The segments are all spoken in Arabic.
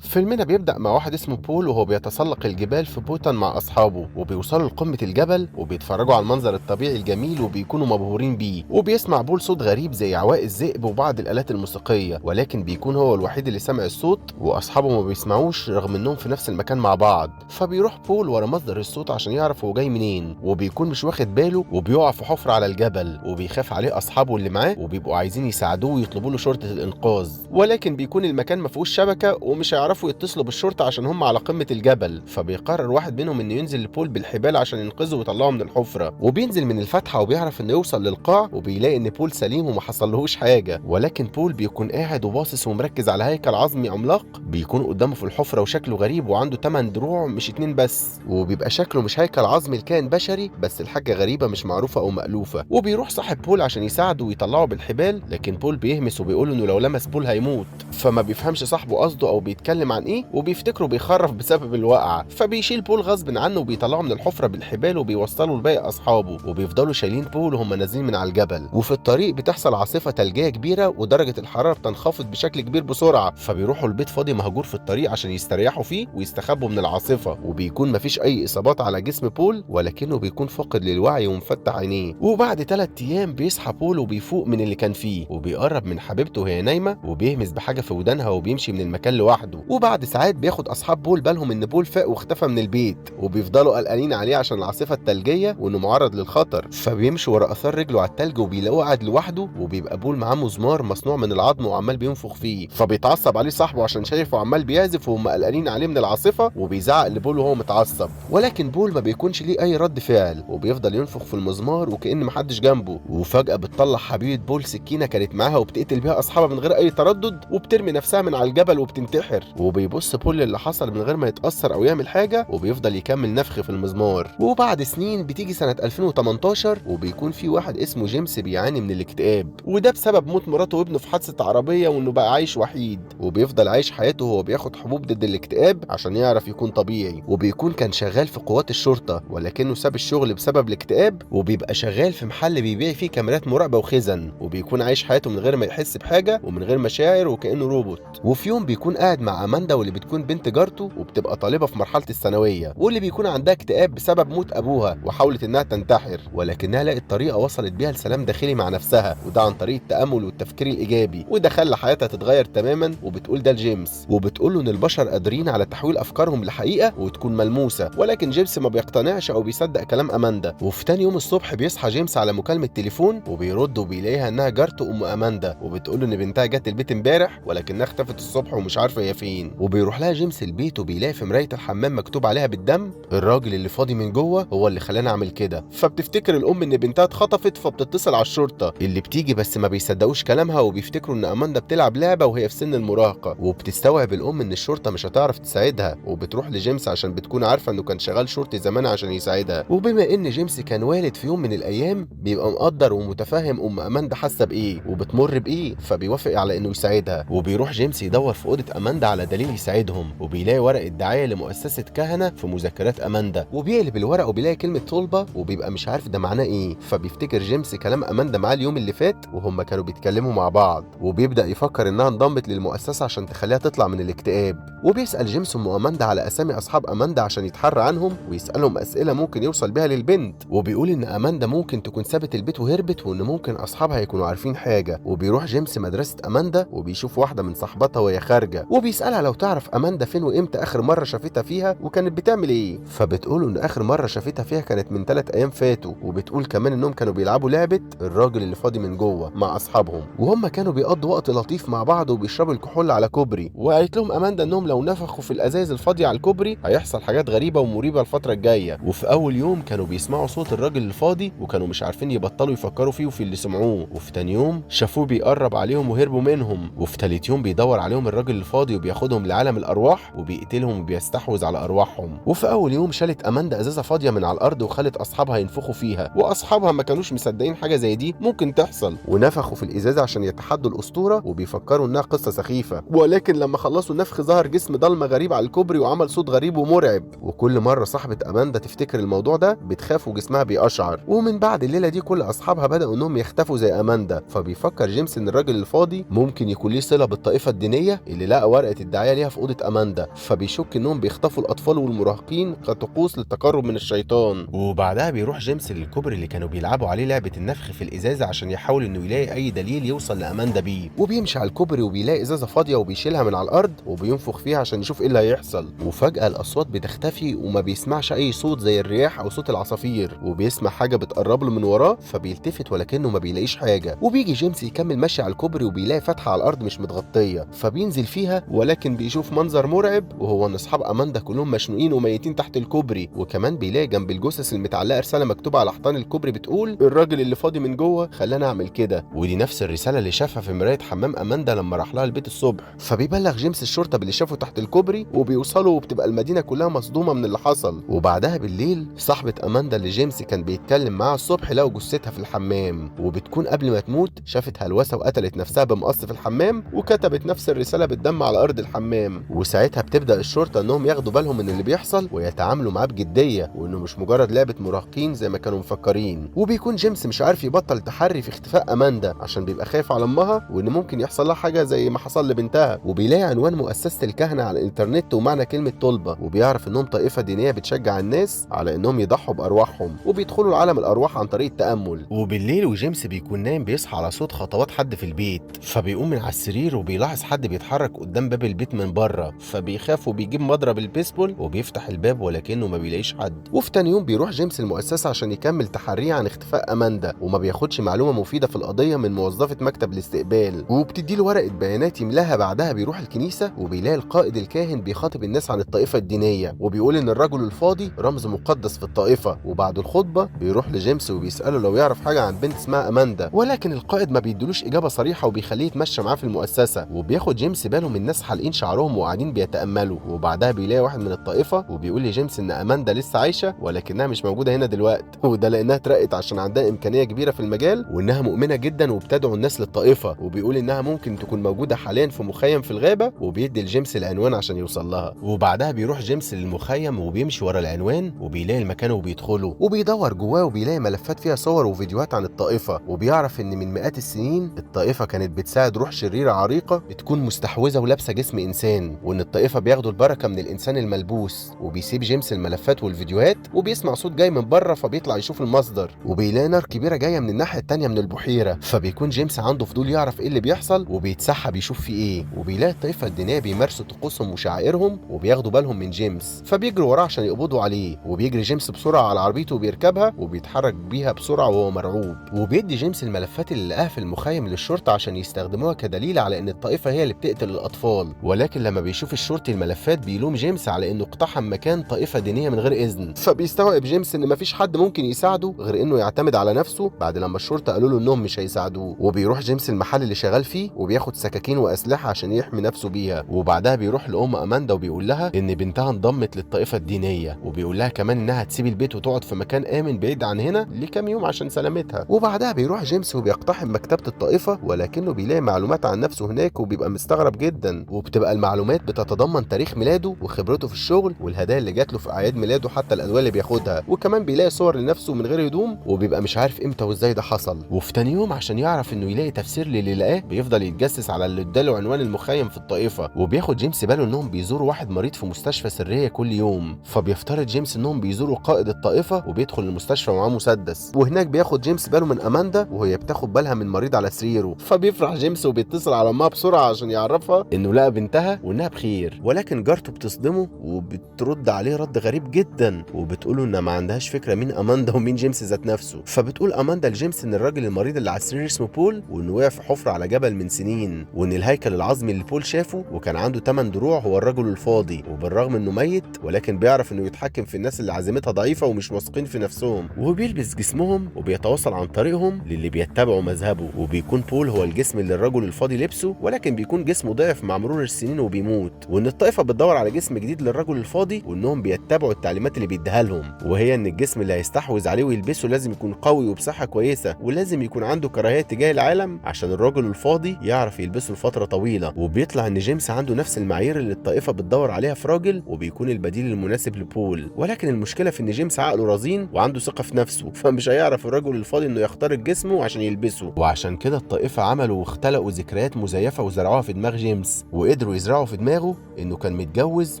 فيلمنا بيبدأ مع واحد اسمه بول وهو بيتسلق الجبال في بوتان مع أصحابه، وبيوصلوا لقمة الجبل وبيتفرجوا على المنظر الطبيعي الجميل وبيكونوا مبهورين بيه. وبيسمع بول صوت غريب زي عواء الذئب وبعض الآلات الموسيقية، ولكن بيكون هو الوحيد اللي سامع الصوت وأصحابه ما بيسمعوش رغم إنهم في نفس المكان مع بعض. فبيروح بول ورا مصدر الصوت عشان يعرف هو جاي منين، وبيكون مش واخد باله وبيقع في حفرة على الجبل، وبيخاف عليه أصحابه اللي معاه وبيبقوا عايزين يساعدوه ويطلبوا له شرطة الإنقاذ، ولكن بيكون المكان ما فيهوش شبكة ومش هيعرفوا يتصلوا بالشرطة عشان هم على قمة الجبل. فبيقرر واحد منهم انه ينزل لبول بالحبال عشان ينقذه ويطلعه من الحفرة، وبينزل من الفتحة وبيعرف انه يوصل للقاع وبيلاقي ان بول سليم وما حصلهوش حاجة، ولكن بول بيكون قاعد وباصص ومركز على هيكل عظمي عملاق بيكون قدامه في الحفرة وشكله غريب وعنده 8 دروع مش 2 بس، وبيبقى شكله مش هيكل عظمي لكائن بشري بس الحاجة غريبة مش معروفة او مألوفة. وبيروح صاحب بول عشان يساعده ويطلعه بالحبال، لكن بول بيهمس وبيقول انه لو لمس بول هيموت، فما بيفهمش صاحبه قصده او بيتكلم عن ايه وبيفتكره بيخرف بسبب الوقعه. فبيشيل بول غصب عنه وبيطلعه من الحفره بالحبال وبيوصله لباقي اصحابه، وبيفضلوا شايلين بول وهم نازلين من على الجبل. وفي الطريق بتحصل عاصفه ثلجيه كبيره ودرجه الحراره بتنخفض بشكل كبير بسرعه، فبيروحوا البيت فاضي مهجور في الطريق عشان يستريحوا فيه ويستخبوا من العاصفه. وبيكون مفيش اي اصابات على جسم بول ولكنه بيكون فاقد للوعي ومفتح عينيه. وبعد 3 ايام بيصحى بول وبيفوق من اللي كان فيه، وبيقرب من حبيبته وهي نايمه وبيهمس بحاجه في ودانها وبيمشي من المكان لوحده. وبعد ساعات بياخد اصحاب بول بالهم ان بول فاق واختفى من البيت، وبيفضلوا قلقانين عليه عشان العاصفه الثلجيه وانه معرض للخطر. فبيمشوا ورا اثار رجله على الثلج وبيلاقوه قاعد لوحده، وبيبقى بول معاه مزمار مصنوع من العظم وعمال بينفخ فيه. فبيتعصب عليه صاحبه عشان شايفه عمال بيعزف وهم قلقانين عليه من العاصفه، وبيزعق لبول وهو متعصب، ولكن بول ما بيكونش ليه اي رد فعل وبيفضل ينفخ في المزمار وكأن محدش جنبه. وفجأة بتطلع حبيبة بول سكينة كانت معاها وبتقتل بيها اصحابها من غير اي تردد، وبترمي نفسها من على الجبل وبتنتحر. وبيبص بول اللي حصل من غير ما يتأثر او يعمل حاجة، وبيفضل يكمل نفخ في المزمار. وبعد سنين بتيجي سنة 2018 وبيكون في واحد اسمه جيمس بيعاني من الاكتئاب، وده بسبب موت مراته وابنه في حادثة عربية وانه بقى عايش وحيد، وبيفضل عايش حياته وهو بياخد حبوب ضد الاكتئاب عشان يعرف يكون طبيعي. وبيكون كان شغال في قوات الشرطة ولكنه ساب الشغل بسبب الاكتئاب، وبيبقى شغال في محل بيبيع فيه كاميرات مراقبة وخزن، وبيكون عايش حياته من غير ما يحس بحاجة ومن غير مشاعر وكأنه روبوت. وفي يوم بيكون قاعد مع أماندا واللي بتكون بنت جارته وبتبقى طالبة في مرحلة الثانوية، واللي بيكون عندها اكتئاب بسبب موت أبوها وحاولت إنها تنتحر، ولكنها لقت طريقة وصلت بيها لسلام داخلي مع نفسها، وده عن طريق التأمل والتفكير الإيجابي، وده خلى حياتها تتغير تماما. وبتقول ده لجيمس وبتقول له إن البشر قادرين على تحويل أفكارهم لحقيقة وتكون ملموسة، ولكن جيمس ما بيقتنعش أو بيصدق كلام أماندا. وفي تاني يوم الصبح بيصحى جيمس على مكالمة تليفون وبيرد وبيلاقيها إنها جارته أم أماندا، وبتقول له إن بنتها جت البيت امبارح ولكنها اختفت الصبح ومش عارفة هي فين. وبيروح لها جيمس البيت وبيلاقي في مراية الحمام مكتوب عليها بالدم: الراجل اللي فاضي من جوه هو اللي خلاني اعمل كده. فبتفتكر الام ان بنتها اتخطفت، فبتتصل على الشرطه اللي بتيجي، بس ما بيصدقوش كلامها وبيفتكروا ان اماندا بتلعب لعبه وهي في سن المراهقه. وبتستوعب الام ان الشرطه مش هتعرف تساعدها، وبتروح لجيمس عشان بتكون عارفه انه كان شغال شرطي زمان عشان يساعدها. وبما ان جيمس كان والد في يوم من الايام بيبقى مقدر ومتفهم ام اماندا حاسه بايه وبتمر بايه، فبيوافق على انه يساعدها. وبيروح جيمس يدور في اوضه اماندا على دليل يساعدهم، وبيلاقي ورقه دعايه لمؤسسه كهنه في مذكرات اماندا، وبيقلب الورق وبيلاقي كلمه طلبه وبيبقى مش عارف ده معناه ايه. فبيفتكر جيمس كلام اماندا معاه اليوم اللي فات وهم كانوا بيتكلموا مع بعض، وبيبدا يفكر انها انضمت للمؤسسه عشان تخليها تطلع من الاكتئاب. وبيسال جيمس ام اماندا على اسامي اصحاب اماندا عشان يتحرى عنهم ويسالهم اسئله ممكن يوصل بيها للبنت، وبيقول ان اماندا ممكن تكون سابت البيت وهربت وان ممكن اصحابها يكونوا عارفين حاجه. وبيروح جيمس مدرسه اماندا وبيشوف واحده من صاحباتها وهي خارجه، وبيسالها لو تعرف اماندا فين وامتى اخر مره شافتها فيها وكانت بتعمل ايه. فبتقول ان اخر مره شافتها فيها كانت من 3 ايام فاتوا، وبتقول كمان انهم كانوا بيلعبوا لعبه الراجل اللي فاضي من جوه مع اصحابهم، وهم كانوا بيقضوا وقت لطيف مع بعض وبيشربوا الكحول على كوبري. وقالت لهم اماندا انهم لو نفخوا في الازايز الفاضيه على الكوبري هيحصل حاجات غريبه ومريبه الفتره الجايه. وفي اول يوم كانوا بيسمعوا صوت الراجل الفاضي وكانوا مش عارفين يبطلوا يفكروا فيه وفي اللي سمعوه. وفي تاني يوم شافوه بيقرب عليهم وهربوا منهم. وفي تالت يوم بيدور عليهم الراجل الفاضي وبياخدهم لعالم الارواح وبيقتلهم وبيستحوذ على ارواحهم. وفي اول يوم شالت اماندا ازازه فاضيه من على الارض وخلت اصحابها ينفخوا فيها، واصحابها ما كانوش مصدقين حاجه زي دي ممكن تحصل، ونفخوا في الازازه عشان يتحدوا الاسطوره وبيفكروا انها قصه سخيفه. ولكن لما خلصوا النفخ ظهر جسم ضلمه غريب على الكوبري وعمل صوت غريب ومرعب، وكل مره صاحبه اماندا تفتكر الموضوع ده بتخاف وجسمها بيقشعر. ومن بعد الليله دي كل اصحابها بداوا انهم يختفوا زي اماندا. فبيفكر جيمس ان الراجل الفاضي ممكن يكون ليه صله بالطائفه الدينيه اللي لقى ورقه الدعايه ليها في اوضه اماندا، فبيشك انهم بيخطفوا الاطفال والمراهقين كطقوس للتقرب من الشيطان. وبعدها بيروح جيمس للكوبري اللي كانوا بيلعبوا عليه لعبه النفخ في الازازه عشان يحاول انه يلاقي اي دليل يوصل لاماندا بيه، وبيمشي على الكوبري وبيلاقي ازازه فاضيه وبيشيلها من على الارض وبينفخ فيها عشان يشوف ايه اللي هيحصل. وفجاه الاصوات بتختفي وما بيسمعش اي صوت زي الرياح او صوت العصافير، وبيسمع حاجه بتقرب له من وراه فبيلتفت ولكنه ما بيلاقيش حاجه. وبيجي جيمس يكمل ماشي على الكوبري وبيلاقي فتحه على الارض مش متغطيه، فبينزل فيها ولكن بيشوف منظر مرعب، وهو ان اصحاب اماندا كلهم مشنوقين وميتين تحت الكوبري. وكمان بيلاقي جنب الجثث المتعلقه رساله مكتوبه على حيطان الكوبري بتقول الراجل اللي فاضي من جوه خلاني اعمل كده. ودي نفس الرساله اللي شافها في مرايه حمام اماندا لما راح لها البيت الصبح. فبيبلغ جيمس الشرطه باللي شافه تحت الكوبري، وبيوصلوا وبتبقى المدينه كلها مصدومه من اللي حصل. وبعدها بالليل صاحبه اماندا اللي جيمس كان بيتكلم معاها الصبح لقوا جثتها في الحمام، وبتكون قبل ما تموت شافت هلوسه وقتلت نفسها بمقص في الحمام، وكتبت نفس الرساله بالدم على ارض الحمام. وساعتها بتبدا الشرطه انهم ياخدوا بالهم من اللي بيحصل ويتعاملوا معاه بجديه، وانه مش مجرد لعبه مراهقين زي ما كانوا مفكرين. وبيكون جيمس مش عارف يبطل تحري في اختفاء اماندا عشان بيبقى خايف على امها وان ممكن يحصل لها حاجه زي ما حصل لبنتها. وبيلاقي عنوان مؤسسه الكهنه على الانترنت ومعنى كلمه طلبه، وبيعرف انهم طائفه دينيه بتشجع الناس على انهم يضحوا بارواحهم، وبيدخلوا لعالم الارواح عن طريق التامل. وبالليل وجيمس بيكون نايم بيصحى على صوت خطوات حد في البيت، فبيقوم من على السرير وبيلاحظ حد بيتحرك قدام باب البيت من بره، فبيخاف وبيجيب مضرب البيسبول وبيفتح الباب ولكنه ما بيلاقيش حد. وفي تاني يوم بيروح جيمس المؤسسه عشان يكمل تحريه عن اختفاء اماندا، وما بياخدش معلومه مفيده في القضيه من موظفه مكتب الاستقبال، وبتدي له ورقه بيانات يملاها. بعدها بيروح الكنيسه وبيلاقي القائد الكاهن بيخاطب الناس عن الطائفه الدينيه، وبيقول ان الرجل الفاضي رمز مقدس في الطائفه. وبعد الخطبه بيروح لجيمس وبيساله لو يعرف حاجه عن بنت اسمها اماندا، ولكن القائد ما بيدلوش اجابه صريحه وبيخليه يتمشى معاه في المؤسسه. وبياخد جيمس باله من ناس حالقين شعرهم وقاعدين بيتاملوا، وبعدها بيلاقي واحد من الطائفه وبيقول لجيمس ان اماندا لسه عايشه ولكنها مش موجوده هنا دلوقتي، وده لانها اترقت عشان عندها امكانيه كبيره في المجال وانها مؤمنه جدا وبتدعو الناس للطائفه. وبيقول انها ممكن تكون موجوده حاليا في مخيم في الغابه، وبيدي لجيمس العنوان عشان يوصل لها. وبعدها بيروح جيمس للمخيم وبيمشي ورا العنوان وبيلاقي المكان وبيدخله وبيدور جواه وبيلاقي ملفات فيها صور وفيديوهات عن الطائفه، وبيعرف ان من مئات السنين الطائفه كانت بتساعد روح شريره عريقه بتكون مستحوذه ولابسه جسم انسان، وان الطائفه بياخدوا البركه من الانسان الملبوس. وبيسيب جيمس الملفات والفيديوهات وبيسمع صوت جاي من بره، فبيطلع يشوف المصدر وبيلاقي نار كبيره جايه من الناحيه التانيه من البحيره. فبيكون جيمس عنده فضول يعرف ايه اللي بيحصل وبيتسحب يشوف في ايه، وبيلاقي الطائفه الدينيه بيمارسوا طقوسهم وشعائرهم وبياخدوا بالهم من جيمس، فبيجروا وراه عشان يقبضوا عليه. وبيجري جيمس بسرعه على عربيته وبيركبها وبيتحرك بيها بسرعه وهو مرعوب. وبيدي جيمس الملفات اللي لقاها في المخيم للشرطه عشان يستخدموها كدليل على ان الطائفه هي اللي بتقتل الاطفال. ولكن لما بيشوف الشرطي الملفات بيلوم جيمس على انه اقتحم مكان طائفه دينيه من غير اذن. فبيستوعب جيمس ان مفيش حد ممكن يساعده غير انه يعتمد على نفسه بعد لما الشرطه قالوا له انهم مش هيساعدوه. وبيروح جيمس المحل اللي شغال فيه وبياخد سكاكين واسلحه عشان يحمي نفسه بيها. وبعدها بيروح لام اماندا وبيقول لها ان بنتها انضمت للطائفه الدينيه، وبيقول لها كمان انها تسيب البيت وتقعد في مكان امن بعيد عن هنا لكام يوم عشان سلامتها. وبعدها بيروح جيمس وبيقتحم مكتبه الطائفه ولكنه بيلاقي معلومات عن نفسه هناك وبيبقى مستغرب جدا، وبتبقى المعلومات بتتضمن تاريخ ميلاده وخبرته في الشغل والهدايا اللي جات له في اعياد ميلاده حتى الادويه اللي بياخدها. وكمان بيلاقي صور لنفسه من غير هدوم وبيبقى مش عارف امتى وازاي ده حصل. وفي تاني يوم عشان يعرف انه يلاقي تفسير للي لقاه بيفضل يتجسس على اللي اداله عنوان المخيم في الطائفه. وبياخد جيمس باله انهم بيزوروا واحد مريض في مستشفى سريه كل يوم، فبيفترض جيمس انهم بيزوروا قائد الطائفه وبيدخل المستشفى ومعاه مسدس. وهناك بياخد جيمس باله من اماندا وهي بتاخد بالها من مريض على سريره، فبيفرح جيمس وبيتصل على امها بسرعه عشان يعرفها انه لقى بنتها وانها بخير. ولكن جارته بتصدمه وبترد عليه رد غريب جدا وبتقوله انها ما عندهاش فكره مين اماندا ومين جيمس ذات نفسه. فبتقول اماندا لجيمس ان الراجل المريض اللي على السرير اسمه بول، وانه وقع في حفره على جبل من سنين، وان الهيكل العظمي اللي بول شافه وكان عنده 8 دروع هو الرجل الفاضي، وبالرغم انه ميت ولكن بيعرف انه يتحكم في الناس اللي عزيمتها ضعيفه ومش واثقين في نفسهم، وبيلبس جسمهم وبيتواصل عن طريقهم للي بيتبعوا مذهبه. وبيكون بول هو الجسم اللي الرجل الفاضي لبسه ولكن بيكون جسمه ضعف مع مرور السنين وبيموت، وان الطائفه بتدور على جسم جديد للرجل الفاضي وانهم بيتبعوا التعليمات اللي بيديها لهم، وهي ان الجسم اللي هيستحوذ عليه ويلبسه لازم يكون قوي وبصحه كويسه، ولازم يكون عنده كراهيه تجاه العالم عشان الرجل الفاضي يعرف يلبسه لفتره طويله. وبيطلع ان جيمس عنده نفس المعايير اللي الطائفه بتدور عليها في راجل، وبيكون البديل المناسب لبول. ولكن المشكله في ان جيمس عقله رزين وعنده ثقه في نفسه، فمش هيعرف الرجل الفاضي انه يخترق جسمه عشان يلبسه. وعشان كده الطائفه عملوا واختلقوا ذكريات مزيفه وزرعوها في دماغ جيمس، وقدروا وقدروا يزرعوا في دماغه انه كان متجوز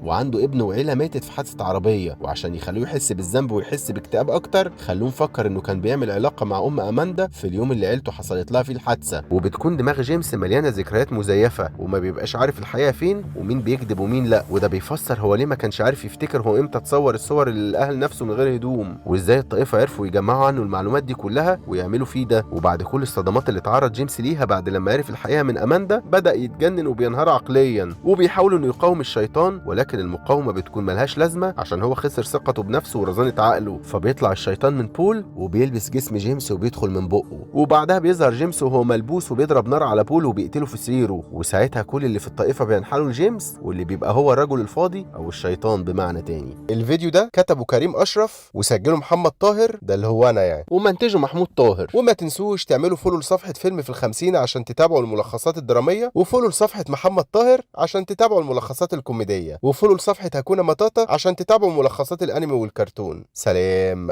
وعنده ابن وعيله ماتت في حادثه عربيه، وعشان يخلوه يحس بالذنب ويحس باكتئاب اكتر خلوه مفكر انه كان بيعمل علاقه مع ام اماندا في اليوم اللي عيلته حصلت لها فيه الحادثه. وبتكون دماغ جيمس مليانه ذكريات مزيفه وما بيبقاش عارف الحقيقه فين ومين بيكذب ومين لا، وده بيفسر هو ليه ما كانش عارف يفتكر هو امتى تصور الصور اللي لقاها لنفسه من غير هدوم، وازاي الطائفه عرفوا يجمعوا عنه المعلومات دي كلها ويعملوا فيه ده. وبعد كل الصدمات اللي اتعرض جيمس ليها بعد لما عرف الحقيقه من اماندا بدا يتجنن وبينهار عقليا، وبيحاول انه يقاوم الشيطان، ولكن المقاومه بتكون ملهاش لازمه عشان هو خسر ثقته بنفسه ورزانه عقله. فبيطلع الشيطان من بول وبيلبس جسم جيمس وبيدخل من بقه، وبعدها بيظهر جيمس وهو ملبوس وبيضرب نار على بول وبيقتله في سريره، وساعتها كل اللي في الطائفه بينحلوا لجيمس واللي بيبقى هو الرجل الفاضي او الشيطان بمعنى تاني. الفيديو ده كتبه كريم اشرف وسجله محمد طاهر، ده اللي هو انا يعني، ومنتجه محمود طاهر. وما تنسوش تعملوا فولو لصفحه فيلم في الخمسين عشان تتابعوا الملخصات الدراميه، وفولو لصفحه محمد طاهر عشان تتابعوا الملخصات الكوميديه، وفولو لصفحه هكونا ماتاتا عشان تتابعوا ملخصات الانمي والكرتون. سلام.